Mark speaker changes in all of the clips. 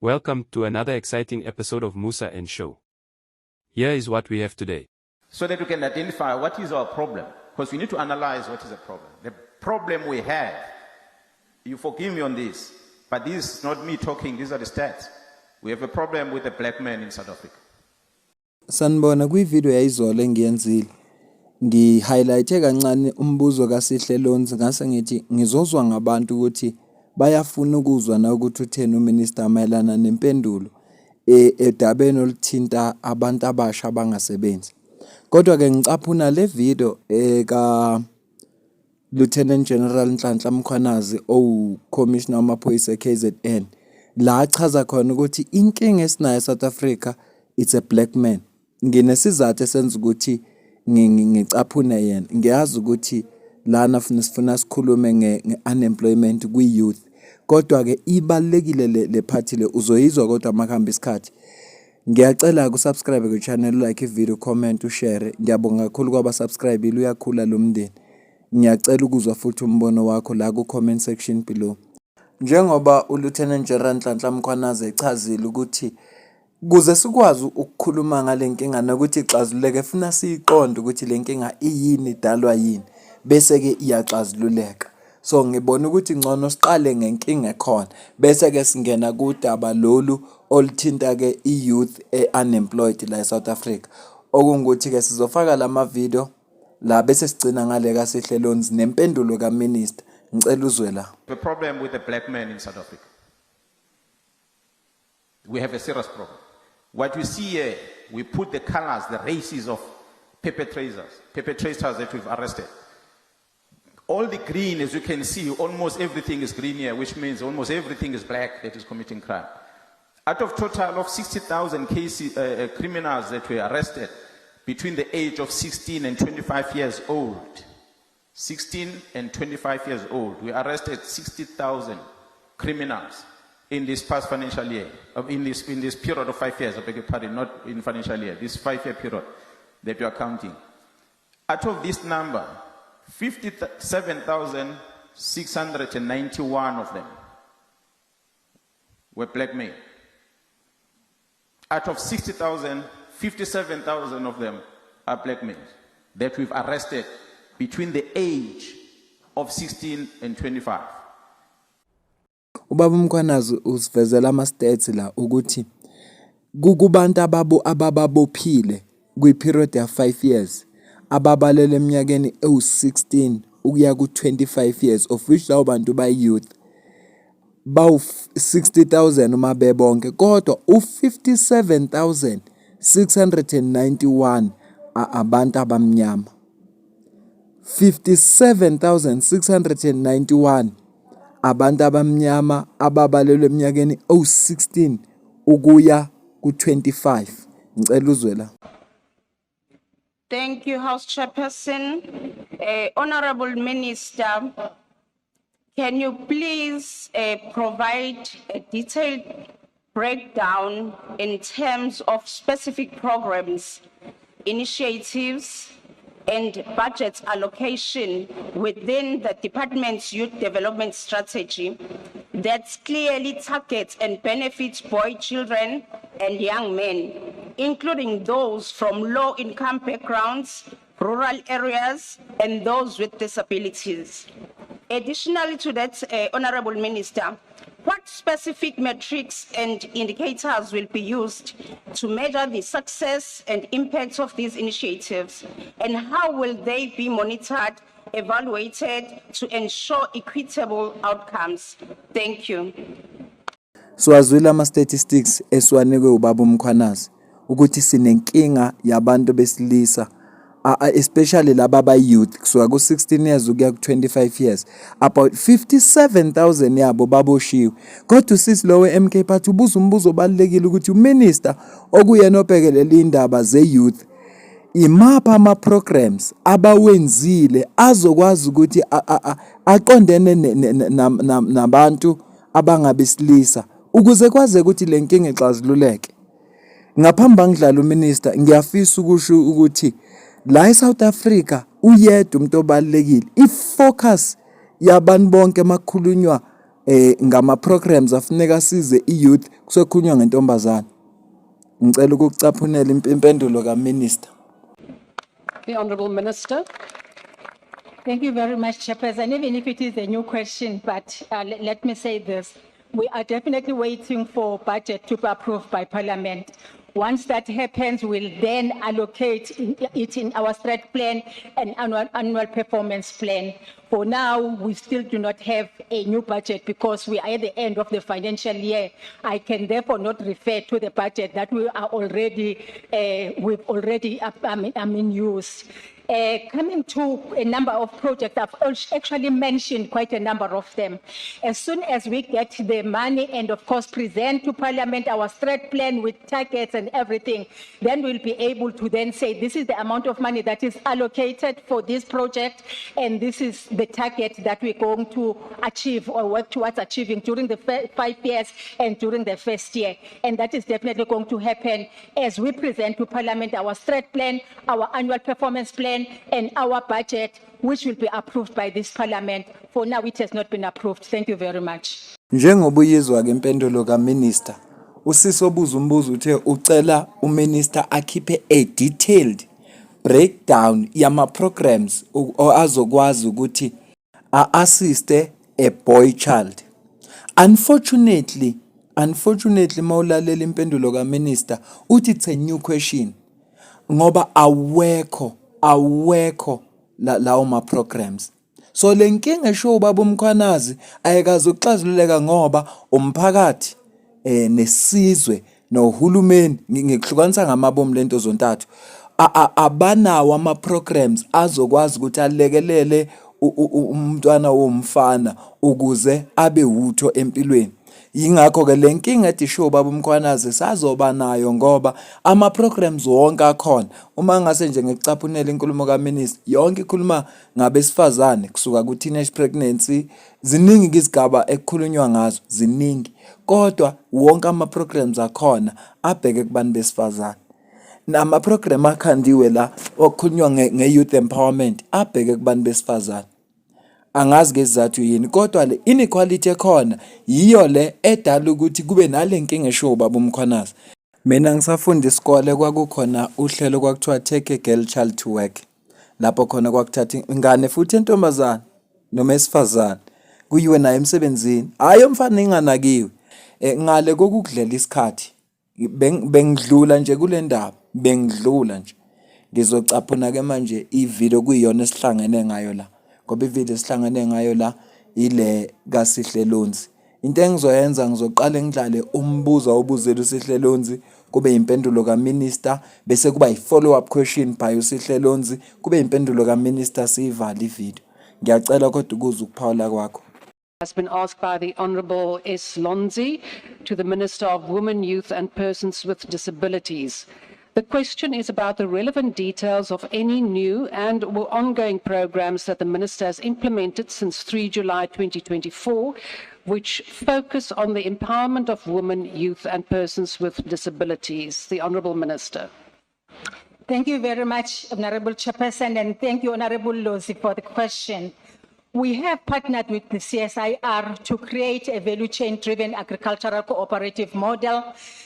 Speaker 1: Welcome to another exciting episode of Musa and Show. Here is what we have today.
Speaker 2: So that we can identify what is our problem. Because we need to analyze what is the problem. The problem we have, you forgive me on this, but this is not me talking, these are the stats. We have a problem with the black man in South Africa.
Speaker 3: Sanibona kwi-video yayizolo engiyenzile. Ngi-highlighte kancane umbuzo kaSihle Lonzi ngase ngithi ngizozwa ngabantu ukuthi bayafuna ukuzwa na ukuthi utheni uminister mayelana nempendulo edabeni oluthinta abantu abasha abangasebenzi. Kodwa ke ngicaphuna le video ka Lieutenant General Nhlanhla Mkhwanazi Commissioner wamaphoyisa KZN la achaza khona ukuthi inkinga esinayo eSouth Africa it's a black man. Nginesizathu esenza ukuthi ngicaphune yena. Ngiyazi ukuthi lana sifuna sikhulume nge-unemployment kwi-youth. Kodwa ke ibalekile le party le uzoyizwa kodwa makuhamba isikhathi. Ngiyacela ukusubscribe ku channel, like i-video, comment, ushare. Ngiyabonga kakhulu kwaba subscribe uyakhula lo mndeni. Ngiyacela ukuzwa futhi umbono wakho la ku comment section below. Njengoba uLieutenant General Nhlanhla Mkhwanazi echazile ukuthi kuze sikwazi ukukhuluma ngale nkinga nokuthi ixazuleke funa siyiqonde ukuthi le nkinga iyini idalwa yini bese ke iyaxazululeka. So ngibona ukuthi ngcono siqale ngenkinga ekhona bese ke singena kudaba lolu oluthinta ke i-youth unemployed la eSouth Africa. Okungukuthi ke sizofaka lama video la bese sigcina ngale kaSihle Lonzi nempendulo kaMinister. Ngicela uzwe la.
Speaker 2: The problem with the black man in South Africa. We have a serious problem. What we see here, we put the colors, the races of perpetrators that we've arrested. All the green, as you can see, almost everything is green here, which means almost everything is black that is committing crime. Out of total of 60,000 cases, criminals that were arrested between the age of 16 and 25 years old, 16 and 25 years old, we arrested 60,000 criminals in this past financial year, in this period of 5 years, I beg your pardon, not in financial year, this 5-year period that we are counting. Out of this number, 57,691 of them were black men. Out of 60,000, 57,000 of them are black men that we've arrested between the age of 16 and 25.
Speaker 3: Ubaba Mkhwanazi usivezela ama stats la ukuthi kubantu ababophile kwi period ya 5 years ababalele eminyakeni ewu16 ukuya ku25 years of which lawo bantu ba youth bawu 60,000 uma bebonke kodwa u57,691 abantu abamnyama. 57,691 abantu abamnyama ababalelwe eminyakeni ewu16 ukuya ku25. Ngicela uzwe la.
Speaker 4: Thank you, House Chairperson. Honorable Minister, can you please provide a detailed breakdown in terms of specific programs, initiatives, and budget allocation within the department's youth development strategy that clearly targets and benefits boy children and young men, including those from low-income backgrounds, rural areas, and those with disabilities. Additionally to that, Honorable Minister, what specific metrics and indicators will be used to measure the success and impact of these initiatives, and how will they be monitored, evaluated to ensure equitable outcomes? Thank you.
Speaker 3: So azwile ama statistics eswanikwe ubaba Mkhwanazi ukuthi sinenkinga yabantu besilisa especially laba ba youth kusuka ku 16 years ukuya ku 25 years about 57,000 yabo baboshiwe. Kodwa sisi lowe MK Party ubuza umbuzo obalekile ukuthi uminister okuyena obhekelela indaba ze youth imapha ama programs abawenzile azokwazi ukuthi aqondene nabantu abangabesilisa ukuze kwaze ukuthi le nkinga ixazululeke. Ngaphambi ngidlala uminister ngiyafisa ukusho ukuthi la eSouth Africa uyedwa umuntu obalekile ifocus yabantu bonke emakhulunywa ngama programs afuneka asize i-youth kusekhulunywa ngentombazana. Ngicela ukucaphunela impendulo kaMinister.
Speaker 5: The Honourable Minister.
Speaker 6: Thank you very much, Chairperson. Even if it is a new question, but let me say this. We are definitely waiting for budget to be approved by Parliament. Once that happens, we'll then allocate it in our strat plan and annual performance plan. For now, we still do not have a new budget because we are at the end of the financial year. I can therefore not refer to the budget that we are already, we've already used. Coming to a number of projects, I've actually mentioned quite a number of them. As soon as we get the money and of course present to Parliament our strat plan with targets and everything, then we'll be able to then say this is the amount of money that is allocated for this project and this is the target that we're going to achieve or work towards achieving during the 5 years and during the first year. And that is definitely going to happen as we present to Parliament our strat plan, our annual performance plan, and our budget, which will be approved by this Parliament. For now, it has not been approved. Thank you very much.
Speaker 3: Njengoba uyizwa ke impendulo kaMinister, usisi obuza umbuzo uthe ucela uMinister akhiphe a detailed breakdown yama programs azokwazi ukuthi assiste a boy child. Unfortunately mawulalela impendulo kaMinister uthi it's a new question ngoba awekho lawo ma programs. So lenkinga esho ubaba uMkhwanazi ayikazi ukuxazululeka ngoba umphakathi nesizwe nohulumeni ngikuhlukanisa ngamabomu lento zontathu abanawo ama programs azokwazi ukuthi alekelele umntwana womfana ukuze abe utho empilweni. Yingakho ke lenkinga ethi sho baba uMkhwanazi sazoba nayo ngoba ama programs wonke akhona. Uma ngase nje ngicaphunela inkulumo kaMinister yonke ikhuluma ngabesifazane kusuka ku teenage pregnancy, ziningi izigaba ekukhulunywa ngazo ziningi, kodwa wonke ama programs akhona abheke kubantu besifazane. Nama program akhandiwe la okukhulunywa nge-youth empowerment abheke kubantu besifazane. Angazi ngezizathu yini kodwa le inequality ekhona yiyo le edala ukuthi kube nalenkinga esho baba uMkhwanazi. Mina ngisafunda isikole kwakukhona uhlelo kwakuthiwa take a girl child to work, lapho khona kwakuthatha ingane futhi entombazana noma esifazane kuyiwe naye emsebenzini, hayi umfana inganakiwe. Ngale kokudlela isikhathi bengidlula nje kule ndaba, bengidlula nje. Ngizocaphuna ke manje ivideo kuyiyona esihlangene ngayo la, ngoba ivideo esihlangene ngayo la ile kaSihle Lonzi. Into engizoyenza ngizoqala ngidlale umbuzo obuzela uSihle Lonzi, kube impendulo kaMinister, bese kuba i-follow up question by uSihle Lonzi, kube impendulo kaMinister siyivala ivideo. Ngiyacela kodwa ukuza ukuphawula kwakho.
Speaker 5: Has been asked by the Honourable S. Lonzi to the Minister of Women, Youth and Persons with Disabilities. The question is about the relevant details of any new and or ongoing programs that the Minister has implemented since 3 July 2024, which focus on the empowerment of women, youth and persons with disabilities. The Honourable Minister.
Speaker 6: Thank you very much, Honorable Chairperson, and thank you, Honorable Lozi, for the question. We have partnered with the CSIR to create a value chain-driven agricultural cooperative model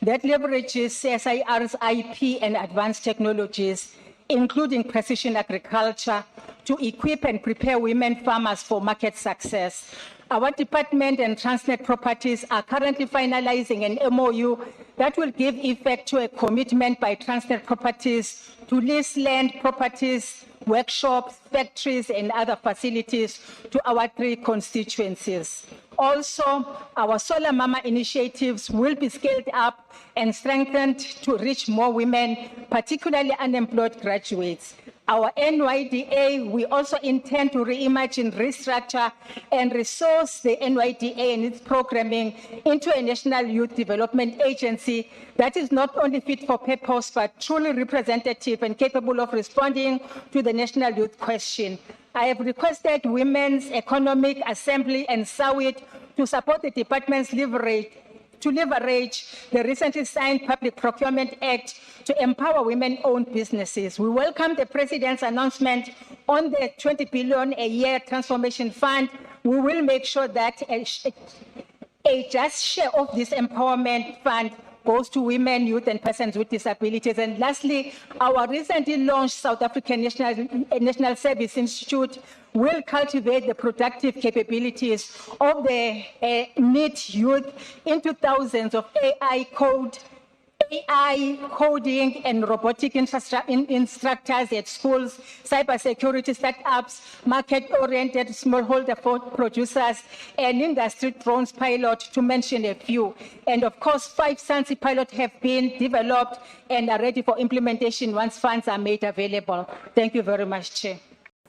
Speaker 6: that leverages CSIR's IP and advanced technologies, including precision agriculture, to equip and prepare women farmers for market success. Our department and Transnet Properties are currently finalizing an MOU that will give effect to a commitment by Transnet Properties to lease land, properties, workshops, factories, and other facilities to our 3 constituencies. Also, our Solar Mama initiatives will be scaled up and strengthened to reach more women, particularly unemployed graduates. Our NYDA, we also intend to reimagine, restructure, and resource the NYDA and its programming into a national youth development agency that is not only fit for purpose, but truly representative and capable of responding to the national youth question. I have requested Women's Economic Assembly and SAWIT to support the department's leverage the recently signed Public Procurement Act to empower women-owned businesses. We welcome the President's announcement on the 20 billion a year transformation fund, We will make sure that a just share of this empowerment fund goes to women, youth, and persons with disabilities. And lastly, our recently launched South African National Service Institute will cultivate the productive capabilities of the NEET youth into thousands of AI coding and robotic instructors at schools, cybersecurity startups, market-oriented smallholder producers, and industry drones pilot, to mention a few. And of course, 5 SANSI pilots have been developed and are ready for implementation once funds are made available. Thank you very much, Chair.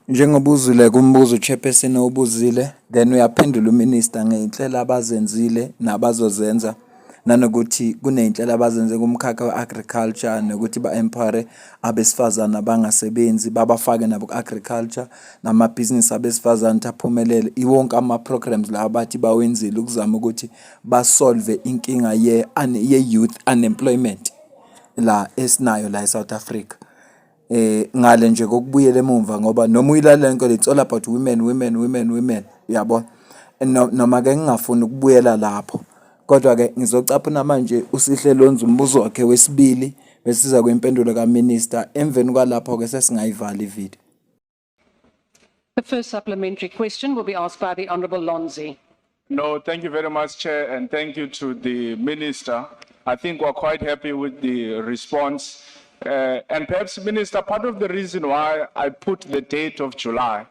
Speaker 3: Njengoba uzile kumbuzo chairperson obuzile, then uyaphendula uminister ngeinhlela abazenzile nabazozenza, nanokuthi kuney'nhlelo abazenze kumkhakha we-agriculture nokuthi ba-empowere abesifazane abangasebenzi babafake nabo ku-agriculture namabhizinisi abesifazane ukuthi aphumelele. Iwonke ama-programs la abathi bawenzile ukuzama ukuthi basolve inkinga ye-youth unemployment la esinayo la eSouth Africa. Ngale nje kokubuyela emumva ngoba noma uyilalela nkonzo it's all about women yabo. Noma ke ngingafuni ukubuyela lapho, kodwa ke ngizocaphuna manje uSihle Lonzi umbuzo wakhe wesibili bese siza kwimpendulo kaMinister, emveni kwalapho ke sesingayivala ivideo.
Speaker 5: The first supplementary question will be asked by the Honourable Lonzi.
Speaker 7: No, thank you very much, Chair, and thank you to the Minister. I think we're quite happy with the response. And perhaps, Minister, part of the reason why I put the date of July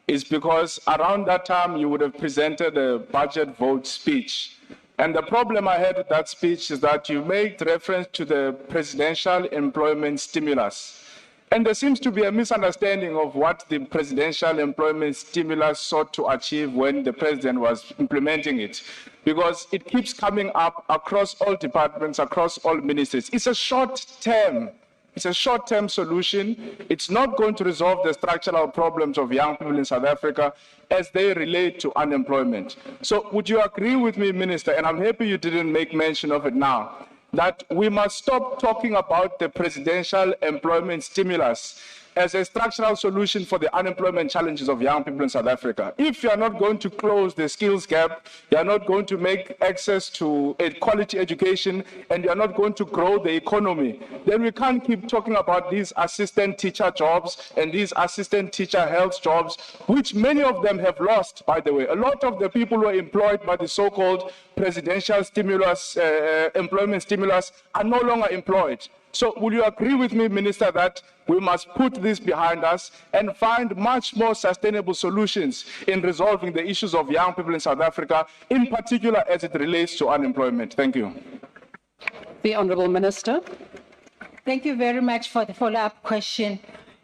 Speaker 7: is because around that time you would have presented a budget vote speech. And the problem I had with that speech is that you made reference to the presidential employment stimulus. And there seems to be a misunderstanding of what the presidential employment stimulus sought to achieve when the president was implementing it, because it keeps coming up across all departments, across all ministries. It's a short-term solution. It's not going to resolve the structural problems of young people in South Africa as they relate to unemployment. So would you agree with me, Minister, and I'm happy you didn't make mention of it now, that we must stop talking about the presidential employment stimulus as a structural solution for the unemployment challenges of young people in South Africa? If you are not going to close the skills gap, you are not going to make access to a quality education, and you are not going to grow the economy, then we can't keep talking about these assistant teacher jobs and these assistant teacher health jobs, which many of them have lost, by the way. A lot of the people who are employed by the so-called presidential stimulus, employment stimulus, are no longer employed. So will you agree with me, Minister, that we must put this behind us and find much more sustainable solutions in resolving the issues of young people in South Africa, in particular as it relates to unemployment? Thank you.
Speaker 5: The Honourable Minister.
Speaker 6: Thank you very much for the follow-up question.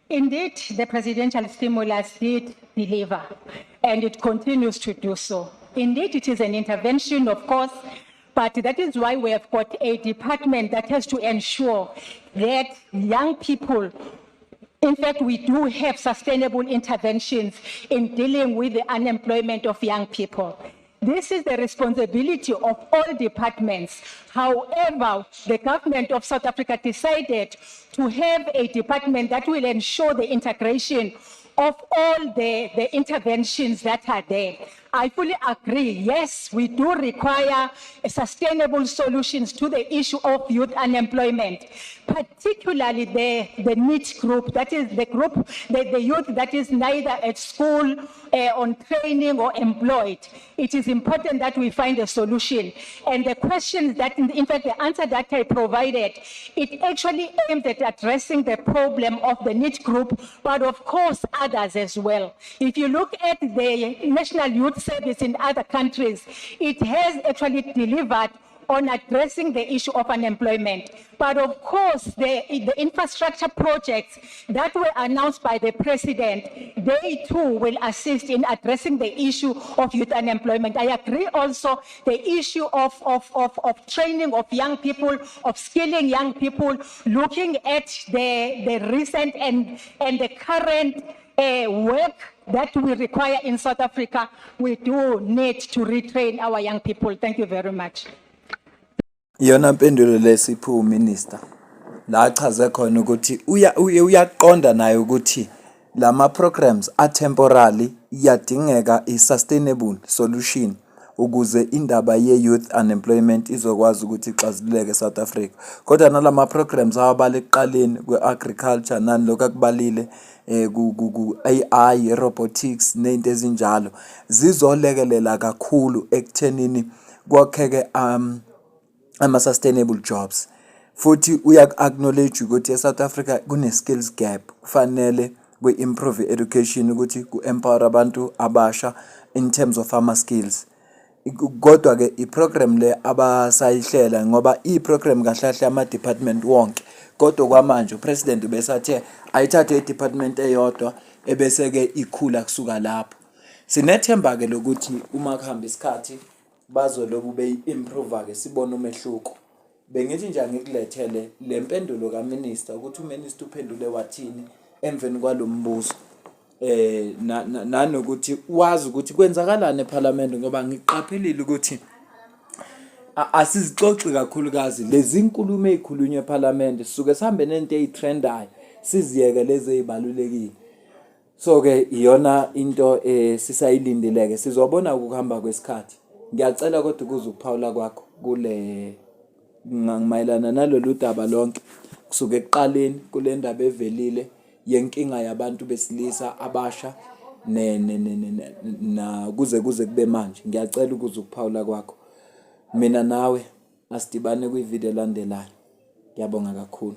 Speaker 6: Indeed, the presidential stimulus did deliver, and it continues to do so. Indeed, it is an intervention, of course, but that is why we have got a department that has to ensure that young people, in fact, we do have sustainable interventions in dealing with the unemployment of young people. This is the responsibility of all departments. However, the government of South Africa decided to have a department that will ensure the integration of all the interventions that are there. I fully agree. Yes, we do require sustainable solutions to the issue of youth unemployment, particularly the NEET group, that is the group, the youth that is neither at school, on training or employed. It is important that we find a solution. And the questions that, in fact, the answer that I provided, it actually aims at addressing the problem of the NEET group, but of course others as well. If you look at the National Youth Service in other countries, it has actually delivered on addressing the issue of unemployment. But of course, the infrastructure projects that were announced by the president, they too will assist in addressing the issue of youth unemployment. I agree also the issue of training of young people, of skilling young people, looking at the recent and the current work that we require in South Africa. We do need to retrain our young people. Thank you very much.
Speaker 3: Yona mpendulo lesiphu Minister la achaze khona ukuthi uyaqonda naye ukuthi lama programs are temporary yadingeka i-sustainable solution ukuze indaba ye-youth unemployment izokwazi ukuthi ixazululeke eSouth Africa. Kodwa nalama programs awabala ekuqaleni kwe-agriculture nani lokho akubalile ku-AI, robotics nezinto ezinjalo zizolekelela kakhulu ekuthenini kwakheke ama-sustainable jobs. Futhi uyak-acknowledge ukuthi eSouth Africa kune-skills gap, kufanele kwi-improve education ukuthi ku-empower abantu abasha in terms of ama-skills. Kodwa-ke i-program le abasayihlela ngoba i-program kahle ama-department wonke, kodwa kwamanje upresident ubesathe ayithathe i-department eyodwa ebese-ke ikhula kusuka lapho. Sinethemba-ke lokuthi uma kuhamba isikhathi bazoloku beyi-improve-ke sibone umehluko. Bengithi nje ngikulethele le mpendulo kaminister ukuthi uminister uphendule wathini emveni kwalombuzo. Nanokuthi wazi ukuthi kwenzakalani eParliament ngoba ngiqaphelile ukuthi asizixoxi kakhulukazi lezi inkulumo ezikhulunywa eParliament sisuke sihambe nento ezitrendayo siziyeke lezi ezibalulekile. So ke iyona into sisayilindeleke sizobona ukuhamba kwesikhathi. Ngiyacela kodwa ukuze ukuphawula kwakho kule mayelana nalolu daba lonke kusuka ekuqaleni kule ndaba evelile yenkinga yabantu besilisa abasha na kuze kube manje. Ngiyacela ukuze ukuphawula kwakho. Mina nawe asidibane kwivideo elandelayo. Ngiyabonga kakhulu.